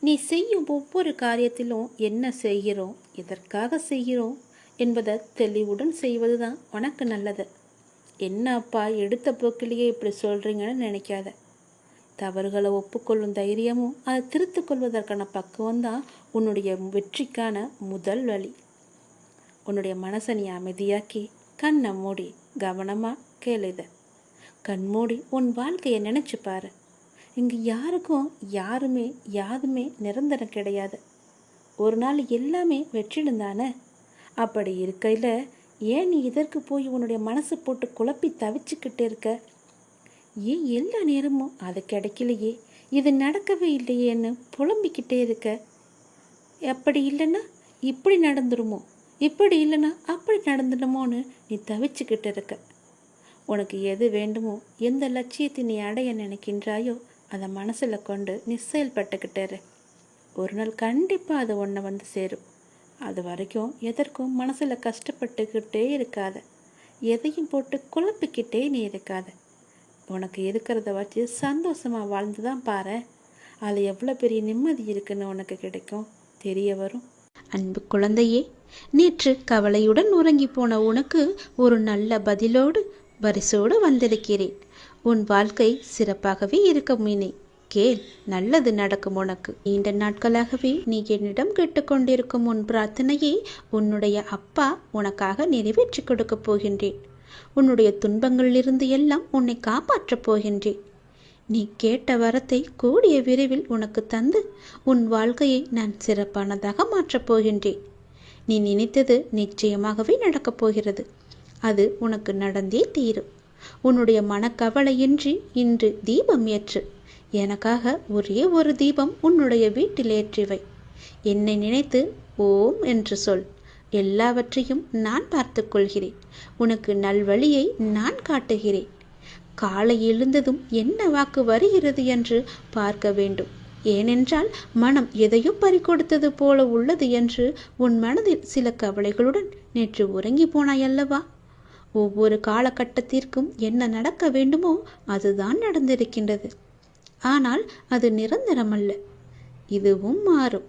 நீ செய்யும் ஒவ்வொரு காரியத்திலும் என்ன செய்கிறோம், எதற்காக செய்கிறோம் என்பதை தெளிவுடன் செய்வதுதான் உனக்கு நல்லது. என்ன அப்பா எடுத்த போக்கிலேயே இப்படி சொல்கிறீங்கன்னு நினைக்காத. தவறுகளை ஒப்புக்கொள்ளும் தைரியமும் அதை திருத்திக் கொள்வதற்கான பக்குவம் தான் உன்னுடைய வெற்றிக்கான முதல் வழி. உன்னுடைய மனசை நீ அமைதியாக்கி கண்ணை மூடி கவனமாக கேளுத. கண் மூடி உன் வாழ்க்கையை நினச்சி பாரு. இங்கு யாருக்கும் யாதுமே நிரந்தரம் கிடையாது. ஒரு நாள் எல்லாமே வெற்றிடும் தானே. அப்படி இருக்கையில் ஏன் நீ இதற்கு போய் உன்னுடைய மனசு போட்டு குழப்பி தவிச்சுக்கிட்டு இருக்க? ஏன் எல்லா நேரமும் அது கிடைக்கலையே, இது நடக்கவே இல்லையேன்னு புலம்பிக்கிட்டே இருக்க? அப்படி இல்லைன்னா இப்படி நடந்துருமோ, இப்படி இல்லைன்னா அப்படி நடந்துடுமோன்னு நீ தவிச்சுக்கிட்டு இருக்க. உனக்கு எது வேண்டுமோ, எந்த லட்சியத்தை நீ அடைய நினைக்கின்றாயோ அதை மனசில் கொண்டு நீ செயல்பட்டுக்கிட்டே ஒரு நாள் கண்டிப்பாக அது ஒன்றை வந்து சேரும். அது வரைக்கும் எதற்கும் மனசில் கஷ்டப்பட்டுக்கிட்டே இருக்காத. எதையும் போட்டு குழப்பிக்கிட்டே நீ இருக்காத. உனக்கு இருக்கிறத வச்சு சந்தோஷமாக வாழ்ந்து தான் பாரு. அது எவ்வளோ பெரிய நிம்மதி இருக்குன்னு உனக்கு கிடைக்கும் தெரிய வரும். அன்பு குழந்தையே, நேற்று கவலையுடன் உறங்கி போன உனக்கு ஒரு நல்ல பதிலோடு பரிசோடு வந்திருக்கிறேன். உன் வாழ்க்கை சிறப்பாகவே இருக்கும். இனி கேள், நல்லது நடக்கும் உனக்கு. நீண்ட நாட்களாகவே நீ என்னிடம் கேட்டுக்கொண்டிருக்கும் உன் பிரார்த்தனையை உன்னுடைய அப்பா உனக்காக நிறைவேற்றி கொடுக்கப் போகின்றேன். உன்னுடைய துன்பங்களிலிருந்து எல்லாம் உன்னை காப்பாற்றப் போகின்றேன். நீ கேட்ட வரத்தை கூடிய விரைவில் உனக்கு தந்து உன் வாழ்க்கையை நான் சிறப்பானதாக மாற்றப் போகின்றேன். நீ நினைத்தது நிச்சயமாகவே நடக்கப் போகிறது. அது உனக்கு நடந்தே தீரும். உன்னுடைய மனக்கவலையின்றி இன்று தீபம் ஏற்று. எனக்காக ஒரே ஒரு தீபம் உன்னுடைய வீட்டில் ஏற்றிவை. என்னை நினைத்து ஓம் என்று சொல். எல்லாவற்றையும் நான் பார்த்து கொள்கிறேன். உனக்கு நல்வழியை நான் காட்டுகிறேன். காலை எழுந்ததும் என்ன வாக்கு வருகிறது என்று பார்க்க வேண்டும். ஏனென்றால் மனம் எதையோ பறிகொடுத்தது போல உள்ளது என்று உன் மனதில் சில கவலைகளுடன் நேற்று உறங்கி போனாயல்லவா? ஒவ்வொரு காலகட்டத்திற்கும் என்ன நடக்க வேண்டுமோ அதுதான் நடந்திருக்கின்றது. ஆனால் அது நிரந்தரமல்ல. இதுவும் மாறும்.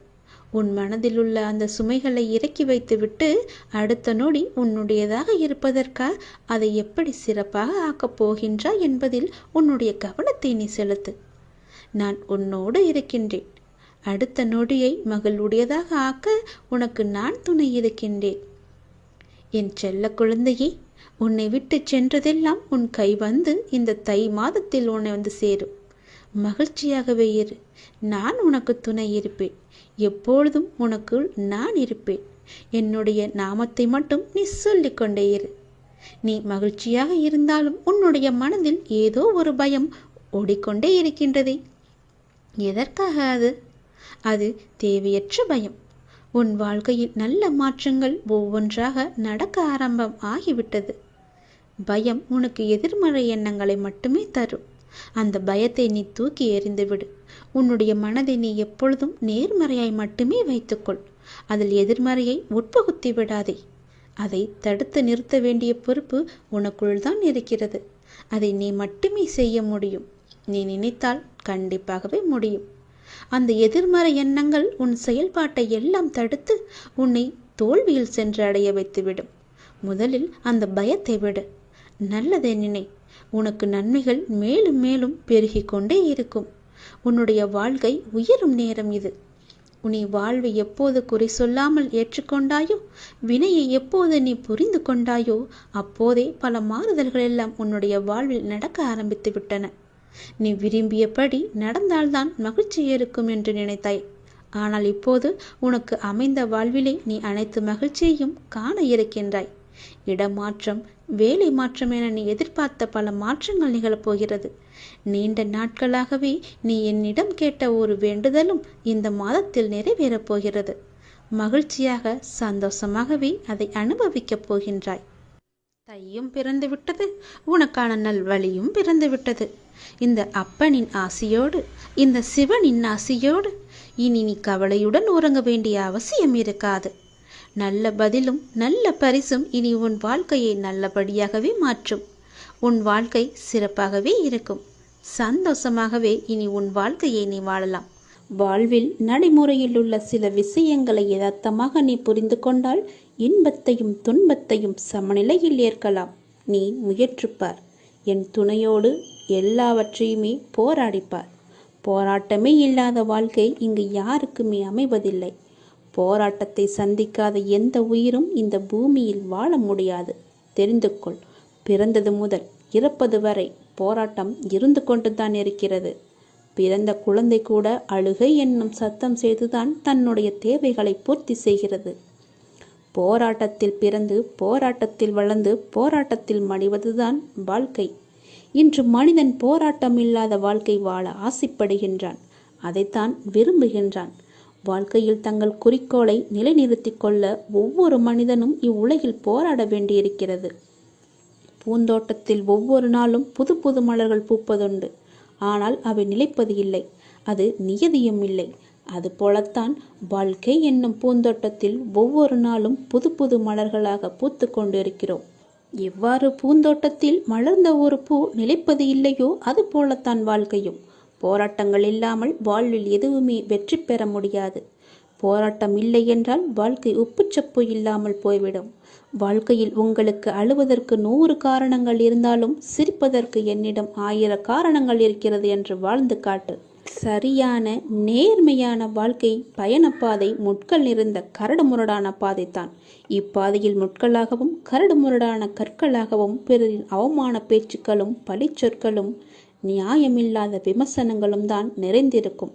உன் மனதில் உள்ள அந்த சுமைகளை இறக்கி வைத்துவிட்டு அடுத்த நொடி உன்னுடையதாக இருப்பதற்காக அதை எப்படி சிறப்பாக ஆக்கப் போகின்றாய் என்பதில் உன்னுடைய கவனத்தை நீ செலுத்து. நான் உன்னோடு இருக்கின்றேன். அடுத்த நொடியை மகளுடையதாக ஆக்க உனக்கு நான் துணை இருக்கின்றேன். என் செல்ல குழந்தையே, உன்னை விட்டு சென்றதெல்லாம் உன் கை வந்து இந்த தை மாதத்தில் உன்னை வந்து சேரும். மகிழ்ச்சியாகவே இரு. நான் உனக்கு துணை இருப்பேன். எப்பொழுதும் உனக்குள் நான் இருப்பேன். என்னுடைய நாமத்தை மட்டும் நீ சொல்லிக்கொண்டே இரு. நீ மகிழ்ச்சியாக இருந்தாலும் உன்னுடைய மனதில் ஏதோ ஒரு பயம் ஓடிக்கொண்டே இருக்கின்றதே. எதற்காக அது தேவையற்ற பயம். உன் வாழ்க்கையில் நல்ல மாற்றங்கள் ஒவ்வொன்றாக நடக்க ஆரம்பம் ஆகிவிட்டது. பயம் உனக்கு எதிர்மறை எண்ணங்களை மட்டுமே தரும். அந்த பயத்தை நீ தூக்கி எறிந்துவிடு. உன்னுடைய மனதை நீ எப்பொழுதும் நேர்மறையாய் மட்டுமே வைத்துக்கொள். அதில் எதிர்மறையை உட்புகுத்தி விடாதே. அதை தடுத்து நிறுத்த வேண்டிய பொறுப்பு உனக்குள் தான் இருக்கிறது. அதை நீ மட்டுமே செய்ய முடியும். நீ நினைத்தால் கண்டிப்பாகவே முடியும். அந்த எதிர்மறை எண்ணங்கள் உன் செயல்பாட்டை எல்லாம் தடுத்து உன்னை தோல்வியில் சென்று அடைய வைத்துவிடும். முதலில் அந்த பயத்தை விடு. நல்லதை நினை. உனக்கு நன்மைகள் மேலும் மேலும் பெருகி கொண்டே இருக்கும். உன்னுடைய வாழ்க்கை உயரும் நேரம் இது. உன்னை வாழ்வை எப்போது குறை சொல்லாமல் ஏற்றுக்கொண்டாயோ, வினையை எப்போது நீ புரிந்து கொண்டாயோ, அப்போதே பல மாறுதல்கள் எல்லாம் உன்னுடைய வாழ்வில் நடக்க ஆரம்பித்து விட்டன. நீ விரும்பியபடி நடந்தால்தான் மகிழ்ச்சி இருக்கும் என்று நினைத்தாய். ஆனால் இப்போது உனக்கு அமைந்த வாழ்விலே நீ அனைத்து மகிழ்ச்சியையும் காண இருக்கின்றாய். இடமாற்றம், வேலை மாற்றம் என நீ எதிர்பார்த்த பல மாற்றங்கள் நிகழப்போகிறது. நீண்ட நாட்களாகவே நீ என்னிடம் கேட்ட ஒரு வேண்டுதலும் இந்த மாதத்தில் நிறைவேறப் போகிறது. மகிழ்ச்சியாக சந்தோஷமாகவே அதை அனுபவிக்கப் போகின்றாய். தையும் பிறந்து விட்டது. உனக்கான நல்வழியும் பிறந்து விட்டது. இந்த அப்பனின் ஆசியோடு, இந்த சிவனின் ஆசியோடு இனி நீ கவலையுடன் உறங்க வேண்டிய அவசியம் இருக்காது. நல்ல பதிலும் நல்ல பரிசும் இனி உன் வாழ்க்கையை நல்லபடியாகவே மாற்றும். உன் வாழ்க்கை சிறப்பாகவே இருக்கும். சந்தோஷமாகவே இனி உன் வாழ்க்கையை நீ வாழலாம். வாழ்வில் நடைமுறையில் உள்ள சில விஷயங்களை யதார்த்தமாக நீ புரிந்து கொண்டால் இன்பத்தையும் துன்பத்தையும் சமநிலையில் ஏற்கலாம். நீ முயற்றுப்பார். என் துணையோடு எல்லாவற்றையுமே போராடிப்பார். போராட்டமே இல்லாத வாழ்க்கை இங்கு யாருக்குமே அமைவதில்லை. போராட்டத்தை சந்திக்காத எந்த உயிரும் இந்த பூமியில் வாழ முடியாது. தெரிந்து கொள். பிறந்தது முதல் இறப்பது வரை போராட்டம் இருந்து கொண்டுதான் இருக்கிறது. பிறந்த குழந்தை கூட அழுகை என்னும் சத்தம் செய்துதான் தன்னுடைய தேவைகளை பூர்த்தி செய்கிறது. போராட்டத்தில் பிறந்து போராட்டத்தில் வளர்ந்து போராட்டத்தில் மடிவதுதான் வாழ்க்கை. இன்று மனிதன் போராட்டம் இல்லாத வாழ்க்கை வாழ ஆசைப்படுகின்றான். அதைத்தான் விரும்புகின்றான். வாழ்க்கையில் தங்கள் குறிக்கோளை நிலைநிறுத்திக் கொள்ள ஒவ்வொரு மனிதனும் இவ்வுலகில் போராட வேண்டியிருக்கிறது. பூந்தோட்டத்தில் ஒவ்வொரு நாளும் புது புது மலர்கள் பூப்பதுண்டு. ஆனால் அவை நிலைப்பது இல்லை. அது நியதியும் இல்லை. அதுபோலத்தான் வாழ்க்கை என்னும் பூந்தோட்டத்தில் ஒவ்வொரு நாளும் புது புது மலர்களாக பூத்து கொண்டிருக்கிறோம். எவ்வாறு பூந்தோட்டத்தில் மலர்ந்த ஒரு பூ நிலைப்பது இல்லையோ அது போலத்தான் வாழ்க்கையும். போராட்டங்கள் இல்லாமல் வாழ்வில் எதுவுமே வெற்றி பெற முடியாது. போராட்டம் இல்லை என்றால் வாழ்க்கை உப்புச்சப்பு இல்லாமல் போய்விடும். வாழ்க்கையில் உங்களுக்கு அழுவதற்கு 100 காரணங்கள் இருந்தாலும் சிரிப்பதற்கு என்னிடம் 1000 காரணங்கள் இருக்கிறது என்று வாழ்ந்து காட்டு. சரியான நேர்மையான வாழ்க்கை பயணப்பாதை முட்கள் நிறைந்த கரடுமுரடான பாதைத்தான். இப்பாதையில் முட்களாகவும் கரடுமுரடான கற்களாகவும் பிறரின் அவமான பேச்சுக்களும் பழிச்சொற்களும் நியாயமில்லாத விமர்சனங்களும் தான் நிறைந்திருக்கும்.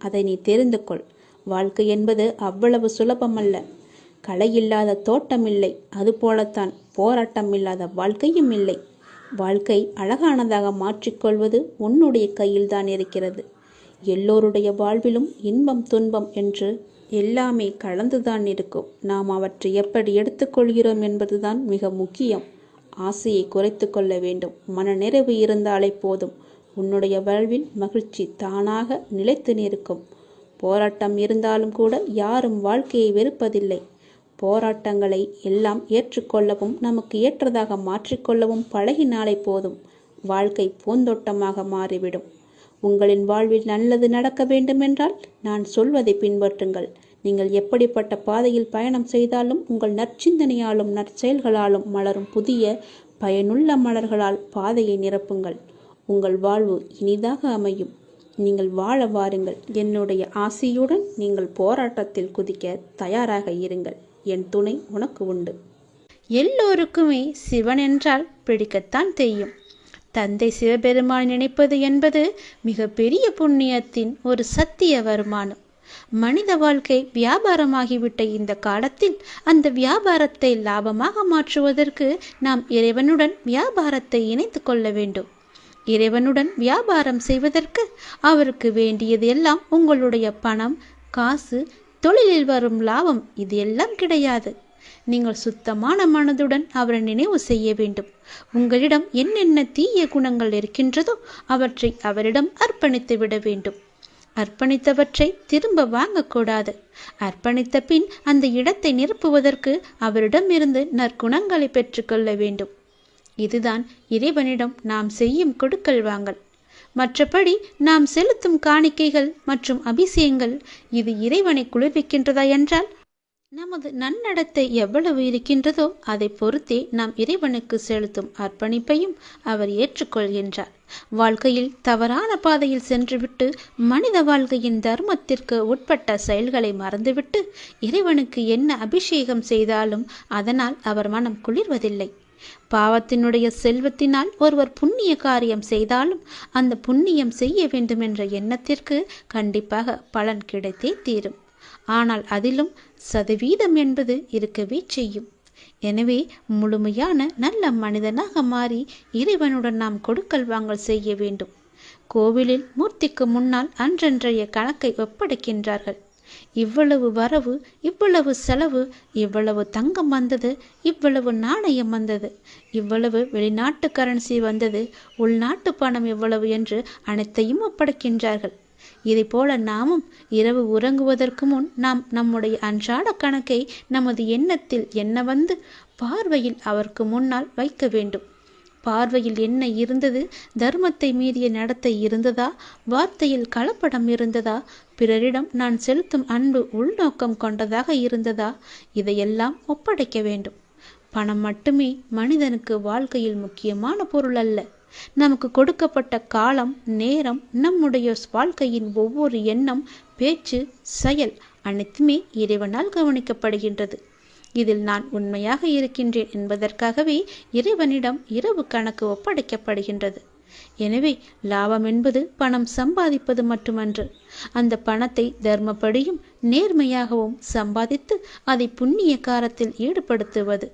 அதை நீ தெரிந்து கொள். வாழ்க்கை என்பது அவ்வளவு சுலபமல்ல. களை இல்லாத தோட்டமில்லை. அதுபோலத்தான் போராட்டம் இல்லாத வாழ்க்கையும் இல்லை. வாழ்க்கை அழகானதாக மாற்றிக்கொள்வது உன்னுடைய கையில்தான் இருக்கிறது. எல்லோருடைய வாழ்விலும் இன்பம் துன்பம் என்று எல்லாமே கலந்துதான் இருக்கும். நாம் அவற்றை எப்படி எடுத்துக்கொள்கிறோம் என்பதுதான் மிக முக்கியம். ஆசையை குறைத்து கொள்ள வேண்டும். மனநிறைவு இருந்தாலே போதும். உன்னுடைய வாழ்வில் மகிழ்ச்சி தானாக நிலைத்து நிற்கும். போராட்டம் இருந்தாலும் கூட யாரும் வாழ்க்கையை வெறுப்பதில்லை. போராட்டங்களை எல்லாம் ஏற்றுக்கொள்ளவும் நமக்கு ஏற்றதாக மாற்றிக்கொள்ளவும் பழகினாலே போதும். வாழ்க்கை பூந்தோட்டமாக மாறிவிடும். உங்களின் வாழ்வில் நல்லது நடக்க வேண்டுமென்றால் நான் சொல்வதை பின்பற்றுங்கள். நீங்கள் எப்படிப்பட்ட பாதையில் பயணம் செய்தாலும் உங்கள் நற்சிந்தனையாலும் நற்செயல்களாலும் மலரும் புதிய பயனுள்ள மலர்களால் பாதையை நிரப்புங்கள். உங்கள் வாழ்வு இனிதாக அமையும். நீங்கள் வாழ வாருங்கள். என்னுடைய ஆசையுடன் நீங்கள் போராட்டத்தில் குதிக்க தயாராக இருங்கள். என் துணை உனக்கு உண்டு. எல்லோருக்குமே சிவன் என்றால் பிடிக்கத்தான் தெரியும். தந்தை சிவபெருமான் நினைப்பது என்பது மிக பெரிய புண்ணியத்தின் ஒரு சத்திய வருமானம். மனித வாழ்க்கை வியாபாரமாகிவிட்ட இந்த காலத்தில் அந்த வியாபாரத்தை லாபமாக மாற்றுவதற்கு நாம் இறைவனுடன் வியாபாரத்தை இணைத்து கொள்ள வேண்டும். இறைவனுடன் வியாபாரம் செய்வதற்கு அவருக்கு வேண்டியது எல்லாம் உங்களுடைய பணம், காசு, தொழிலில் வரும் லாபம் இது எல்லாம் கிடையாது. நீங்கள் சுத்தமான மனதுடன் அவரை நினைவு செய்ய வேண்டும். உங்களிடம் என்னென்ன தீய குணங்கள் இருக்கின்றதோ அவற்றை அவரிடம் அர்ப்பணித்து விட வேண்டும். அர்ப்பணித்தவற்றை திரும்ப வாங்கக்கூடாது. அர்ப்பணித்த பின் அந்த இடத்தை நிரப்புவதற்கு அவரிடமிருந்து நற்குணங்களை பெற்றுக்கொள்ள வேண்டும். இதுதான் இறைவனிடம் நாம் செய்யும் கொடுக்கல் வாங்கல். மற்றபடி நாம் செலுத்தும் காணிக்கைகள் மற்றும் அபிஷேகங்கள் இது இறைவனை குளிர்விக்கின்றதா என்றால் நமது நன்னடத்தை எவ்வளவு இருக்கின்றதோ அதை பொறுத்தே நாம் இறைவனுக்கு செலுத்தும் அர்ப்பணிப்பையும் அவர் ஏற்றுக்கொள்கின்றார். வாழ்க்கையில் தவறான பாதையில் சென்றுவிட்டு மனித வாழ்க்கையின் தர்மத்திற்கு உட்பட்ட செயல்களை மறந்துவிட்டு இறைவனுக்கு என்ன அபிஷேகம் செய்தாலும் அதனால் அவர் மனம் குளிர்வதில்லை. பாவத்தினுடைய செல்வத்தினால் ஒருவர் புண்ணிய காரியம் செய்தாலும் அந்த புண்ணியம் செய்ய வேண்டும் என்ற எண்ணத்திற்கு கண்டிப்பாக பலன் கிடைத்தே தீரும். ஆனால் அதிலும் சதவீதம் என்பது இருக்கவே செய்யும். எனவே முழுமையான நல்ல மனிதனாக மாறி இறைவனுடன் நாம் கொடுக்கல் வாங்கல் செய்ய வேண்டும். கோவிலில் மூர்த்திக்கு முன்னால் அன்றன்றைய கணக்கை ஒப்படைக்கின்றார்கள். இவ்வளவு வரவு, இவ்வளவு செலவு, இவ்வளவு தங்கம் வந்தது, இவ்வளவு நாணயம் வந்தது, இவ்வளவு வெளிநாட்டு கரன்சி வந்தது, உள்நாட்டு பணம் எவ்வளவு என்று அனைத்தையும் ஒப்படைக்கின்றார்கள். இதை போல நாமும் இரவு உறங்குவதற்கு முன் நாம் நம்முடைய அன்றாட கணக்கை நமது எண்ணத்தில் என்ன வந்து பார்வையில் அவருக்கு முன்னால் வைக்க வேண்டும். பார்வையில் என்ன இருந்தது? தர்மத்தை மீறிய நடத்தை இருந்ததா? வார்த்தையில் கலப்படம் இருந்ததா? பிறரிடம் நான் செலுத்தும் அன்பு உள்நோக்கம் கொண்டதாக இருந்ததா? இதையெல்லாம் ஒப்படைக்க வேண்டும். பணம் மட்டுமே மனிதனுக்கு வாழ்க்கையில் முக்கியமான பொருள் அல்ல. நமக்கு கொடுக்கப்பட்ட காலம், நேரம், நம்முடைய வாழ்க்கையின் ஒவ்வொரு எண்ணம், பேச்சு, செயல் அனைத்துமே இறைவனால் கவனிக்கப்படுகின்றது. இதில் நான் உண்மையாக இருக்கின்றேன் என்பதற்காகவே இறைவனிடம் இரவு கணக்கு ஒப்படைக்கப்படுகின்றது. எனவே லாபம் என்பது பணம் சம்பாதிப்பது மட்டுமன்று. அந்த பணத்தை தர்மப்படியும் நேர்மையாகவும் சம்பாதித்து அதை புண்ணிய காரத்தில் ஈடுபடுத்துவது.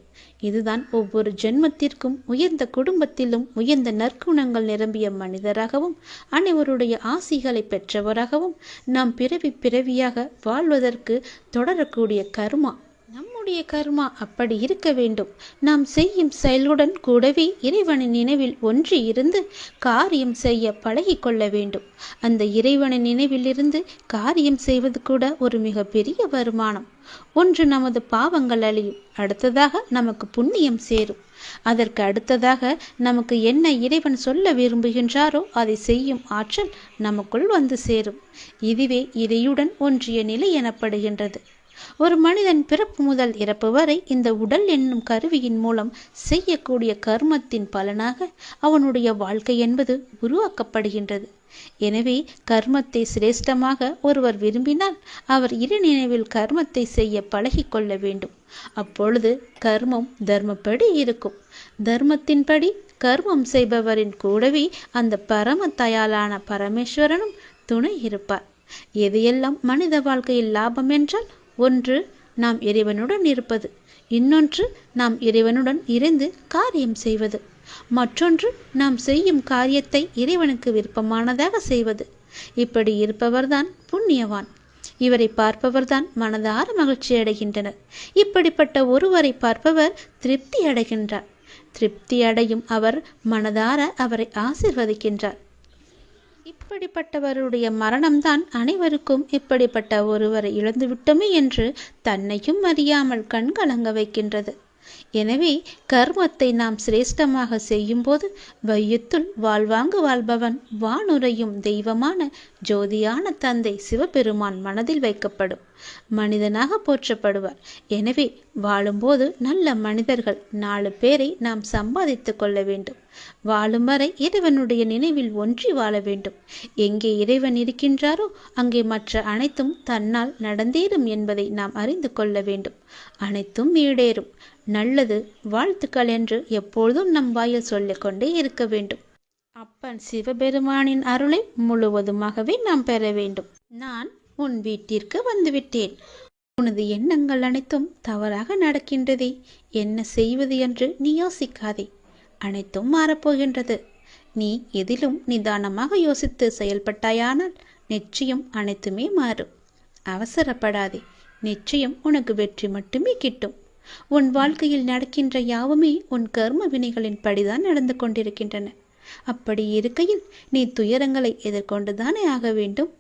இதுதான் ஒவ்வொரு ஜென்மத்திற்கும் உயர்ந்த குடும்பத்திலும் உயர்ந்த நற்குணங்கள் நிரம்பிய மனிதராகவும் அனைவருடைய ஆசிகளை பெற்றவராகவும் நாம் பிறவியாக வாழ்வதற்கு தொடரக்கூடிய கர்மா. நம்முடைய கர்மா அப்படி இருக்க வேண்டும். நாம் செய்யும் செயலுடன் கூடவே இறைவனின் நினைவில் ஒன்றி இருந்து காரியம் செய்ய பழகிக்கொள்ள வேண்டும். அந்த இறைவனின் நினைவில் இருந்து காரியம் செய்வது கூட ஒரு மிகப்பெரிய வருமானம். ஒன்று நமது பாவங்கள் அழியும், அடுத்ததாக நமக்கு புண்ணியம் சேரும், அதற்கு அடுத்ததாக நமக்கு என்ன இறைவன் சொல்ல விரும்புகின்றாரோ அதை செய்யும் ஆற்றல் நமக்குள் வந்து சேரும். இதுவே இறையுடன் ஒன்றிய நிலை எனப்படுகின்றது. ஒரு மனிதன் பிறப்பு முதல் இறப்பு வரை இந்த உடல் என்னும் கருவியின் மூலம் செய்யக்கூடிய கர்மத்தின் பலனாக அவனுடைய வாழ்க்கை என்பது உருவாக்கப்படுகின்றது. எனவே கர்மத்தை சிரேஷ்டமாக ஒருவர் விரும்பினால் அவர் இரு நினைவில் கர்மத்தை செய்ய பழகிக்கொள்ள வேண்டும். அப்பொழுது கர்மம் தர்மப்படி இருக்கும். தர்மத்தின்படி கர்மம் செய்பவரின் கூடவே அந்த பரம தயாளான பரமேஸ்வரனும் துணை இருப்பார். எதையெல்லாம் மனித வாழ்க்கையில் லாபம் என்றால், ஒன்று நாம் இறைவனுடன் இருப்பது, இன்னொன்று நாம் இறைவனுடன் இருந்து காரியம் செய்வது, மற்றொன்று நாம் செய்யும் காரியத்தை இறைவனுக்கு விருப்பமானதாக செய்வது. இப்படி இருப்பவர்தான் புண்ணியவான். இவரை பார்ப்பவர்தான் மனதார மகிழ்ச்சி அடைகின்றனர். இப்படிப்பட்ட ஒருவரை பார்ப்பவர் திருப்தி அடைகின்றார். திருப்தி அடையும் அவர் மனதார அவரை ஆசீர்வதிக்கின்றார். இப்படிப்பட்டவருடைய மரணம்தான் அனைவருக்கும் இப்படிப்பட்ட ஒருவரை இழந்துவிட்டோமே என்று தன்னையும் அறியாமல் கண்கலங்க வைக்கின்றது. எனவே கர்மத்தை நாம் சிரேஷ்டமாக செய்யும்போது வையத்துள் வாழ்வாங்கு வாழ்பவன் வானுரையும் தெய்வமான ஜோதியான தந்தை சிவபெருமான் மனதில் வைக்கப்படும். மனிதனாக போற்றப்படுவார். எனவே வாழும்போது நல்ல மனிதர்கள் 4 பேரை நாம் சம்பாதித்து கொள்ள வேண்டும். வாழும் வரை இறைவனுடைய நினைவில் ஒன்றி வாழ வேண்டும். எங்கே இறைவன் இருக்கின்றாரோ அங்கே மற்ற அனைத்தும் தன்னால் நடந்தேறும் என்பதை நாம் அறிந்து கொள்ள வேண்டும். அனைத்தும் ஈடேறும். நல்லது, வாழ்த்துக்கள் என்று எப்பொழுதும் நம் வாயில் சொல்லிக்கொண்டே இருக்க வேண்டும். அப்பன் சிவபெருமானின் அருளை முழுவதுமாகவே நாம் பெற வேண்டும். நான் உன் வீட்டிற்கு வந்துவிட்டேன். உனது எண்ணங்கள் அனைத்தும் தவறாக நடக்கின்றதே, என்ன செய்வது என்று நீ யோசிக்காதே. அனைத்தும் மாறப்போகின்றது. நீ எதிலும் நிதானமாக யோசித்து செயல்பட்டாயானால் நிச்சயம் அனைத்துமே மாறும். அவசரப்படாதே. நிச்சயம் உனக்கு வெற்றி மட்டுமே கிட்டும். உன் வாழ்க்கையில் நடக்கின்ற யாவுமே உன் கர்ம வினைகளின் படிதான் நடந்து கொண்டிருக்கின்றன. அப்படி இருக்கையில் நீ துயரங்களை எதிர்கொண்டுதானே ஆக வேண்டும்.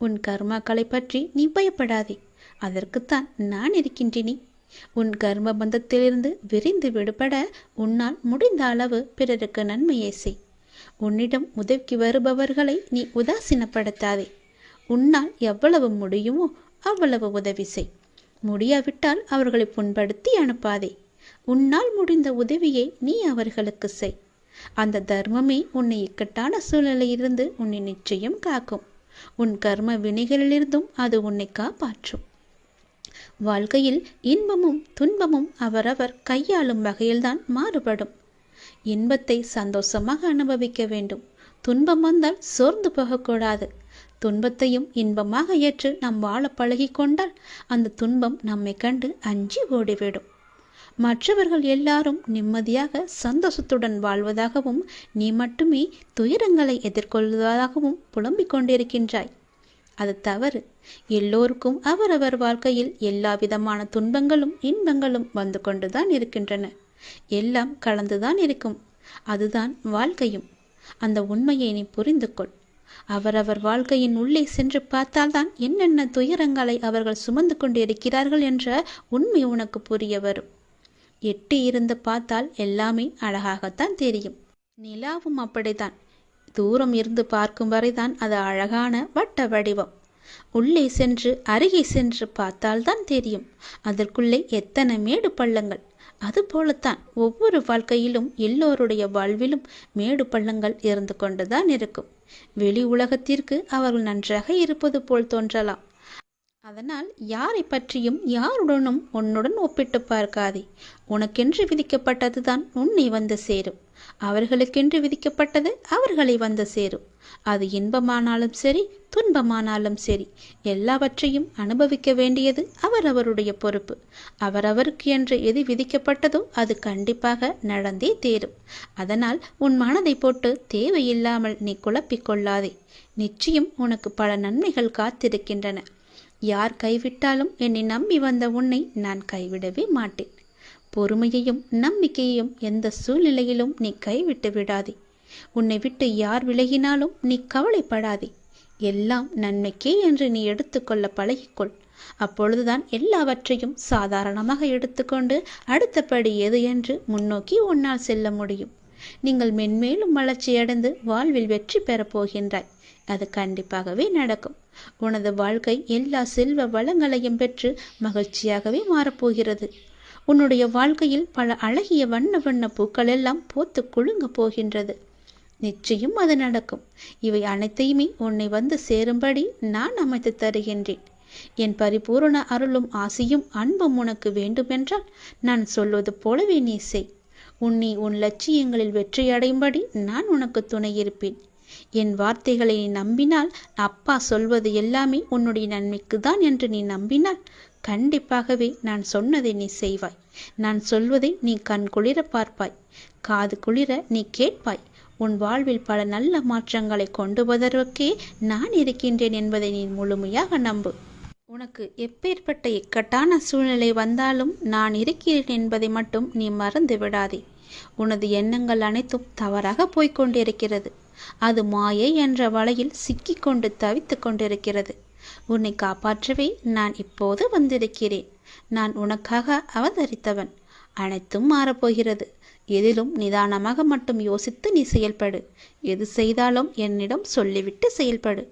உன் கர்மாக்களை பற்றி நீ பயப்படாதே. அதற்குத்தான் நான் இருக்கின்றேனே. உன் கர்ம பந்தத்திலிருந்து விரிந்து விடுபட உன்னால் முடிந்த அளவு பிறருக்கு நன்மையை செய். உன்னிடம் உதவிக்கு வருபவர்களை நீ உதாசீனப்படுத்தாதே. உன்னால் எவ்வளவு முடியுமோ அவ்வளவு உதவி செய். முடியாவிட்டால் அவர்களை புண்படுத்தி அனுப்பாதே. உன்னால் முடிந்த உதவியை நீ அவர்களுக்கு செய். அந்த தர்மமே உன்னை இக்கட்டான சூழ்நிலையிலிருந்து உன்னை நிச்சயம் காக்கும். உன் கர்ம வினைகளிலிருந்தும் அது உன்னை காப்பாற்றும். வாழ்க்கையில் இன்பமும் துன்பமும் அவரவர் கையாளும் வகையில்தான் மாறுபடும். இன்பத்தை சந்தோஷமாக அனுபவிக்க வேண்டும். துன்பம் வந்தால் சோர்ந்து போகக்கூடாது. துன்பத்தையும் இன்பமாக ஏற்று நாம் வாழ பழகி கொண்டால் அந்த துன்பம் நம்மை கண்டு அஞ்சி ஓடிவிடும். மற்றவர்கள் எல்லாரும் நிம்மதியாக சந்தோஷத்துடன் வாழ்வதாகவும் நீ மட்டுமே துயரங்களை எதிர்கொள்வதாகவும் புலம்பிக் கொண்டிருக்கின்றாய். அது தவறு. எல்லோருக்கும் அவரவர் வாழ்க்கையில் எல்லா விதமான துன்பங்களும் இன்பங்களும் வந்து கொண்டுதான் இருக்கின்றன. எல்லாம் கலந்துதான் இருக்கும். அதுதான் வாழ்க்கையும். அந்த உண்மையை நீ புரிந்து கொள். அவரவர் வாழ்க்கையின் உள்ளே சென்று பார்த்தால்தான் என்னென்ன துயரங்களை அவர்கள் சுமந்து கொண்டு இருக்கிறார்கள் என்ற உண்மை உனக்கு புரிய வரும். எட்டி இருந்து பார்த்தால் எல்லாமே அழகாகத்தான் தெரியும். நிலாவும் அப்படித்தான். தூரம் இருந்து பார்க்கும் வரைதான் அது அழகான வட்ட வடிவம். உள்ளே சென்று அருகே சென்று பார்த்தால்தான் தெரியும் அதற்குள்ளே எத்தனை மேடு பள்ளங்கள். அதுபோலத்தான் ஒவ்வொரு வாழ்க்கையிலும் எல்லோருடைய வாழ்விலும் மேடு பள்ளங்கள் இருந்து கொண்டுதான் இருக்கும். வெளி உலகத்திற்கு அவர்கள் நன்றாக இருப்பது போல் தோன்றலாம். அதனால் யாரை பற்றியும் யாருடனும் உன்னுடன் ஒப்பிட்டு பார்க்காதே. உனக்கென்று விதிக்கப்பட்டதுதான் உன்னை வந்து சேரும். அவர்களுக்கென்று விதிக்கப்பட்டது அவர்களை வந்து சேரும். அது இன்பமானாலும் சரி துன்பமானாலும் சரி எல்லாவற்றையும் அனுபவிக்க வேண்டியது அவரவருடைய பொறுப்பு. அவரவருக்கு என்று எது விதிக்கப்பட்டதோ அது கண்டிப்பாக நடந்தே தேரும். அதனால் உன் மனதை போட்டு தேவையில்லாமல் நீ குழப்பிக்கொள்ளாதே. நிச்சயம் உனக்கு பல நன்மைகள் காத்திருக்கின்றன. யார் கைவிட்டாலும் என்னை நம்பி வந்த உன்னை நான் கைவிடவே மாட்டேன். பொறுமையையும் நம்பிக்கையையும் எந்த சூழ்நிலையிலும் நீ கைவிட்டு விடாதே. உன்னை விட்டு யார் விலகினாலும் நீ கவலைப்படாதே. எல்லாம் நன்மைக்கே என்று நீ எடுத்துக்கொள்ள பழகிக்கொள். அப்பொழுதுதான் எல்லாவற்றையும் சாதாரணமாக எடுத்துக்கொண்டு அடுத்தபடி எது என்று முன்னோக்கி உன்னால் செல்ல முடியும். நீங்கள் மென்மேலும் வளர்ச்சியடைந்து வாழ்வில் வெற்றி பெறப் போகின்றாய். அது கண்டிப்பாகவே நடக்கும். உனது வாழ்க்கை எல்லா செல்வ வளங்களையும் பெற்று மகிழ்ச்சியாகவே மாறப்போகிறது. உன்னுடைய வாழ்க்கையில் பல அழகிய வண்ண வண்ண பூக்கள் எல்லாம் பூத்து குலுங்க போகின்றது. நிச்சயம் அது நடக்கும். இவை அனைத்தையுமே உன்னை வந்து சேரும்படி நான் அமைத்து தருகின்றேன். என் பரிபூரண அருளும் ஆசையும் அன்பும் உனக்கு வேண்டுமென்றால் நான் சொல்வது போலவே நீ செய். உன்னை உன் லட்சியங்களில் வெற்றியடையும்படி நான் உனக்கு துணை இருப்பேன். என் வார்த்தைகளை நீ நம்பினால், அப்பா சொல்வது எல்லாமே உன்னுடைய நன்மைக்கு தான் என்று நீ நம்பினால் கண்டிப்பாகவே நான் சொன்னதை நீ செய்வாய். நான் சொல்வதை நீ கண் குளிர பார்ப்பாய், காது குளிர நீ கேட்பாய். உன் வாழ்வில் பல நல்ல மாற்றங்களை கொண்டு வருவதற்கே நான் இருக்கின்றேன் என்பதை நீ முழுமையாக நம்பு. உனக்கு எப்பேற்பட்ட இக்கட்டான சூழ்நிலை வந்தாலும் நான் இருக்கிறேன் என்பதை மட்டும் நீ மறந்து விடாதே. உனது எண்ணங்கள் அனைத்தும் தவறாக போய்கொண்டிருக்கிறது. அது மாயை என்ற வலையில் சிக்கிக்கொண்டு தவித்து கொண்டிருக்கிறது. உன்னை காப்பாற்றவே நான் இப்போது வந்திருக்கிறேன். நான் உனக்காக அவதரித்தவன். அனைத்தும் மாறப்போகிறது. எதிலும் நிதானமாக மட்டும் யோசித்து நீ செயல்படு. எது செய்தாலும் என்னிடம் சொல்லிவிட்டு செயல்படு.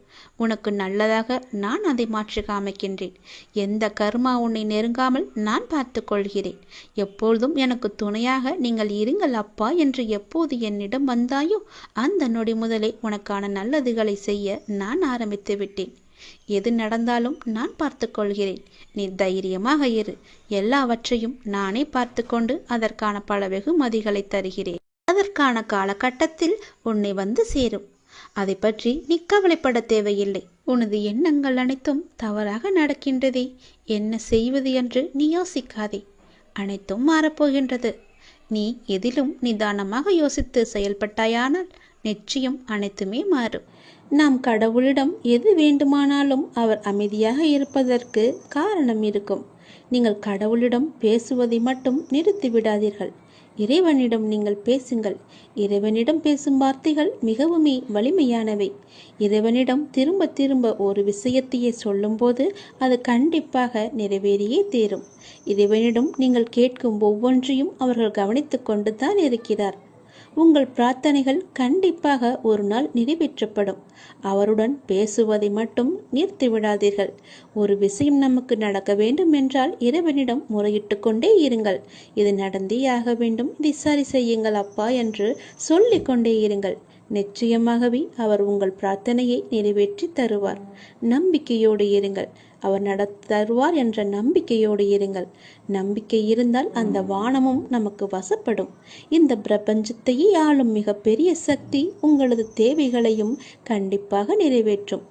உனக்கு நல்லதாக நான் அதை மாற்றி காமிக்கின்றேன். எந்த கர்மா உன்னை நெருங்காமல் நான் பார்த்து கொள்கிறேன். எப்பொழுதும் எனக்கு துணையாக நீங்கள் இருங்கள் அப்பா என்று எப்போது என்னிடம் வந்தாயோ அந்த நொடி முதலே உனக்கான நல்லதுகளை செய்ய நான் ஆரம்பித்து விட்டேன். எது நடந்தாலும் நான் பார்த்து கொள்கிறேன். நீ தைரியமாக இரு. எல்லாவற்றையும் நானே பார்த்து கொண்டு அதற்கான பல வெகுமதிகளை தருகிறேன். அதற்கான காலகட்டத்தில் உன்னை வந்து சேரும். அதை பற்றி நீ கவலைப்பட தேவையில்லை. உனது எண்ணங்கள் அனைத்தும் தவறாக நடக்கின்றதே, என்ன செய்வது என்று நீ யோசிக்காதே. அனைத்தும் மாறப்போகின்றது. நீ எதிலும் நிதானமாக யோசித்து செயல்பட்டாயானால் நிச்சயம் அனைத்துமே மாறும். நாம் கடவுளிடம் எது வேண்டுமானாலும் அவர் அமைதியாக இருப்பதற்கு காரணம் இருக்கும். நீங்கள் கடவுளிடம் பேசுவதை மட்டும் நிறுத்திவிடாதீர்கள். இறைவனிடம் நீங்கள் பேசுங்கள். இறைவனிடம் பேசும் வார்த்தைகள் மிகவுமே வலிமையானவை. இறைவனிடம் திரும்ப திரும்ப ஒரு விஷயத்தையே சொல்லும்போது அது கண்டிப்பாக நிறைவேறியே தீரும். இறைவனிடம் நீங்கள் கேட்கும் ஒவ்வொன்றையும் அவர்கள் கவனித்து கொண்டு தான் இருக்கிறார். உங்கள் பிரார்த்தனைகள் கண்டிப்பாக ஒரு நாள் நிறைவேற்றப்படும். அவருடன் பேசுவதை மட்டும் நிறுத்திவிடாதீர்கள். ஒரு விஷயம் நமக்கு நடக்க வேண்டும் என்றால் இறைவனிடம் முறையிட்டு கொண்டே இருங்கள். இது நடந்தே ஆக வேண்டும், இதை சரி செய்யுங்கள் அப்பா என்று சொல்லிக் கொண்டே இருங்கள். நிச்சயமாகவே அவர் உங்கள் பிரார்த்தனையை நிறைவேற்றி தருவார். நம்பிக்கையோடு இருங்கள். அவர் தருவார் என்ற நம்பிக்கையோடு இருங்கள். நம்பிக்கை இருந்தால் அந்த வானமும் நமக்கு வசப்படும். இந்த பிரபஞ்சத்தையே ஆளும் மிகப்பெரிய சக்தி உங்களது தேவைகளையும் கண்டிப்பாக நிறைவேற்றும்.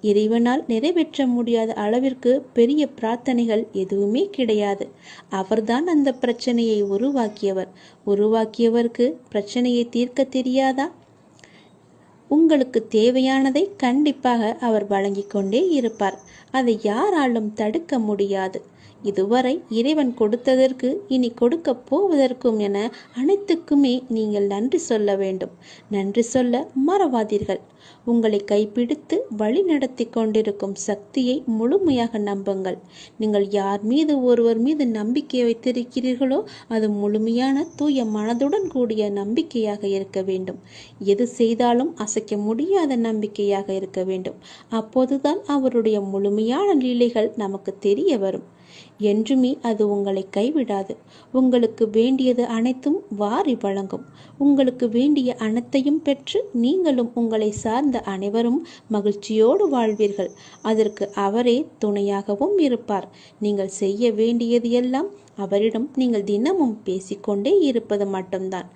இறைவனால் நிறைவேற்ற முடியாத அளவிற்கு பெரிய பிரார்த்தனைகள் எதுவுமே கிடையாது. அவர்தான் அந்த பிரச்சனையை உருவாக்கியவர். உருவாக்கியவருக்கு பிரச்சனையை தீர்க்க தெரியாதா? உங்களுக்கு தேவையானதை கண்டிப்பாக அவர் வழங்கிக் கொண்டே இருப்பார். அதை யாராலும் தடுக்க முடியாது. இதுவரை இறைவன் கொடுத்ததற்கு இனி கொடுக்க போவதற்கும் என அனைத்துக்குமே நீங்கள் நன்றி சொல்ல வேண்டும். நன்றி சொல்ல மறவாதீர்கள். உங்களை கைப்பிடித்து வழி நடத்தி கொண்டிருக்கும் சக்தியை முழுமையாக நம்புங்கள். நீங்கள் யார் மீது ஒருவர் மீது நம்பிக்கை வைத்திருக்கிறீர்களோ அது முழுமையான தூய மனதுடன் கூடிய நம்பிக்கையாக இருக்க வேண்டும். எது செய்தாலும் அசைக்க முடியாத நம்பிக்கையாக இருக்க வேண்டும். அப்போதுதான் அவருடைய முழுமையான லீலைகள் நமக்கு தெரிய வரும். என்றுமே அது உங்களை கைவிடாது. உங்களுக்கு வேண்டியது அனைத்தும் வாரி வழங்கும். உங்களுக்கு வேண்டிய அனைத்தையும் பெற்று நீங்களும் உங்களை சார்ந்த அனைவரும் மகிழ்ச்சியோடு வாழ்வீர்கள். அதற்கு அவரே துணையாகவும் இருப்பார். நீங்கள் செய்ய வேண்டியது எல்லாம் அவரிடம் நீங்கள் தினமும் பேசிக்கொண்டே இருப்பது மட்டும்தான்.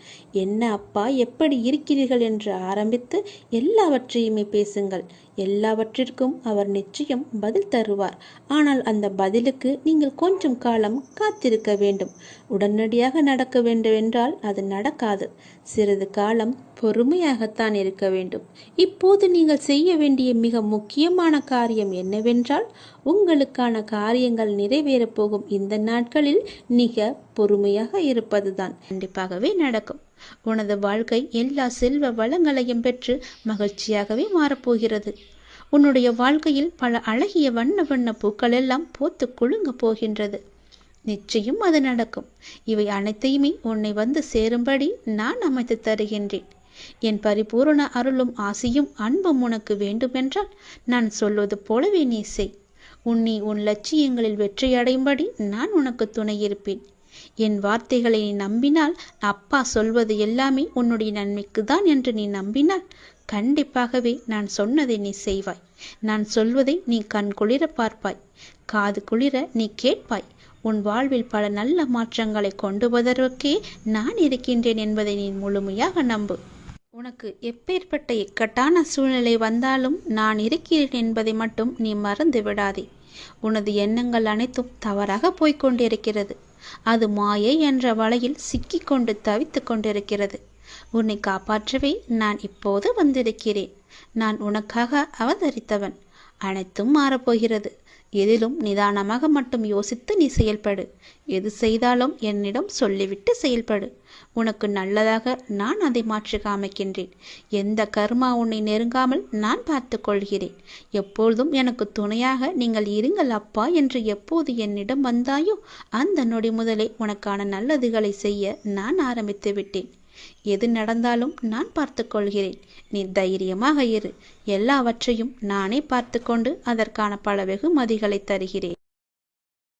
என்ன அப்பா, எப்படி இருக்கிறீர்கள் என்று ஆரம்பித்து எல்லாவற்றையுமே பேசுங்கள். எல்லாவற்றிற்கும் அவர் நிச்சயம் பதில் தருவார். ஆனால் அந்த பதிலுக்கு நீங்கள் கொஞ்சம் காலம் காத்திருக்க வேண்டும். உடனடியாக நடக்க வேண்டும் என்றால் அது நடக்காது. சிறிது காலம் பொறுமையாகத்தான் இருக்க வேண்டும். இப்போது நீங்கள் செய்ய வேண்டிய மிக முக்கியமான காரியம் என்னவென்றால், உங்களுக்கான காரியங்கள் நிறைவேறப் போகும் இந்த நாட்களில் மிக பொறுமையாக இருப்பதுதான். கண்டிப்பாகவே நடக்கும். உனது வாழ்க்கை எல்லா செல்வ வளங்களையும் பெற்று மகிழ்ச்சியாகவே மாறப்போகிறது. உன்னுடைய வாழ்க்கையில் பல அழகிய வண்ண வண்ண பூக்கள் எல்லாம் பூத்து குலுங்க போகின்றது. நிச்சயம் அது நடக்கும். இவை அனைத்தையுமே உன்னை வந்து சேரும்படி நான் அமைத்து தருகின்றேன். என் பரிபூரண அருளும் ஆசியும் அன்பும் உனக்கு வேண்டுமென்றால் நான் சொல்வது போலவே நீ செய். உன் லட்சியங்களில் வெற்றியடையும்படி நான் உனக்கு துணை இருப்பேன். என் வார்த்தைகளை நீ நம்பினால், அப்பா சொல்வது எல்லாமே உன்னுடைய நன்மைக்கு தான் என்று நீ நம்பினால், கண்டிப்பாகவே நான் சொன்னதை நீ செய்வாய். நான் சொல்வதை நீ கண் குளிர பார்ப்பாய், காது குளிர நீ கேட்பாய். உன் வாழ்வில் பல நல்ல மாற்றங்களை கொண்டு வருவதற்கே நான் இருக்கின்றேன் என்பதை நீ முழுமையாக நம்பு. உனக்கு எப்பேற்பட்ட இக்கட்டான சூழ்நிலை வந்தாலும் நான் இருக்கிறேன் என்பதை மட்டும் நீ மறந்து விடாதே. உனது எண்ணங்கள் அனைத்தும் தவறாக போய்கொண்டிருக்கிறது. அது மாயை என்ற வலையில் சிக்கிக்கொண்டு தவித்து கொண்டிருக்கிறது. உன்னை காப்பாற்றவே நான் இப்போது வந்திருக்கிறேன். நான் உனக்காக அவதரித்தவன். அனைத்தும் மாறப்போகிறது. எதிலும் நிதானமாக மட்டும் யோசித்து நீ செயல்படு. எது செய்தாலும் என்னிடம் சொல்லிவிட்டு செயல்படு. உனக்கு நல்லதாக நான் அதை மாற்றி காமிக்கின்றேன். எந்த கர்மா உன்னை நெருங்காமல் நான் பார்த்து கொள்கிறேன். எப்பொழுதும் எனக்கு துணையாக நீங்கள் இருங்கள் அப்பா என்று எப்போது என்னிடம் வந்தாயோ அந்த நொடி முதலே உனக்கான நல்லதுகளை செய்ய நான் ஆரம்பித்து விட்டேன். எது நடந்தாலும் நான் பார்த்து கொள்கிறேன். நீ தைரியமாக இரு. எல்லாவற்றையும் நானே பார்த்து கொண்டு அதற்கான பல வெகுமதிகளை தருகிறேன்.